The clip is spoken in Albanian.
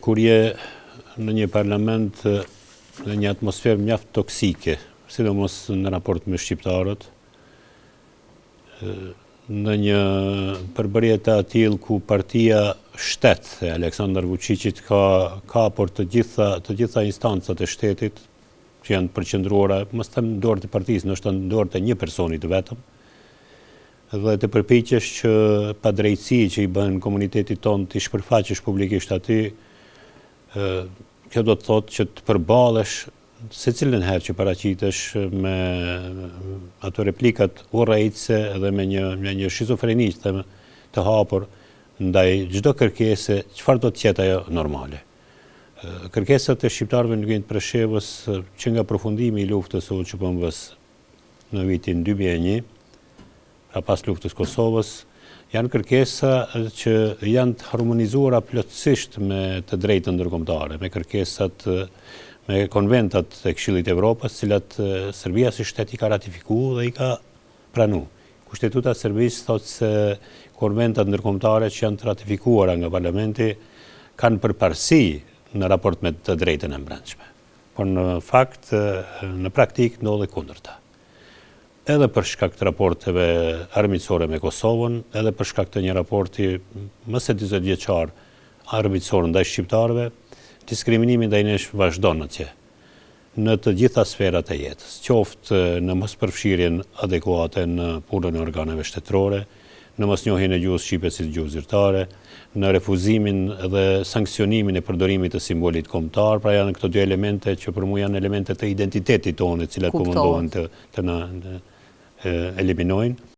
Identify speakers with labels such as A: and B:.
A: kur je në një parlament në një atmosferë mjaft toksike, sidomos në raport me shqiptarët, në një përbërje të atill ku partia shtet e Aleksandar Vučićit ka por të gjitha instancat e shtetit që janë përqendruara, mos them në dorë të partisë, ndoshta në dorë të një personi të vetëm, dhe të përpiqesh që pa drejtësi që i bën komunitetit tonë të shpërfaqesh publikisht aty, kjo do të thotë që të përballesh secilën herë që paraqitesh me ato replikat urrejtëse dhe me një shizofreni të hapur ndaj çdo kërkese, çfarë do të jetë ajo normale. Kërkesat e shqiptarëve në Gjuhën Preshevës që nga përfundimi i luftës së UÇP-s në vitin 2001, pra pas luftës Kosovës, janë kërkesa që janë të harmonizuara plotësisht me të drejtën ndërkombëtare, me kërkesat, me konventat e Këshillit të Evropës, cilat Serbia si shtet i ka ratifikuar dhe i ka pranuar. Kushtetuta e Serbisë thotë se konventat ndërkombëtare që janë të ratifikuara nga parlamenti kanë përparësi në raport me të drejtën e brendshme. Por në fakt, në praktik ndodhi kundërta. Edhe për shkak të raporteve armiqësore me Kosovën, edhe për shkak të një raporti më se 20 vjeçar armiqësor ndaj shqiptarëve, diskriminimi ndaj nesh vazhdon atje, në të gjitha sferat e jetës, qoftë në mospërfshirjen adekuate në punën e organeve shtetërore, në mosnjohjen e gjuhës shqipe si gjuhë zyrtare, në refuzimin dhe sanksionimin e përdorimit të simbolit kombëtar, pra janë këto dy elemente që për mua janë elemente të identitetit tonë, të cilat po mundohen të na eliminojnë.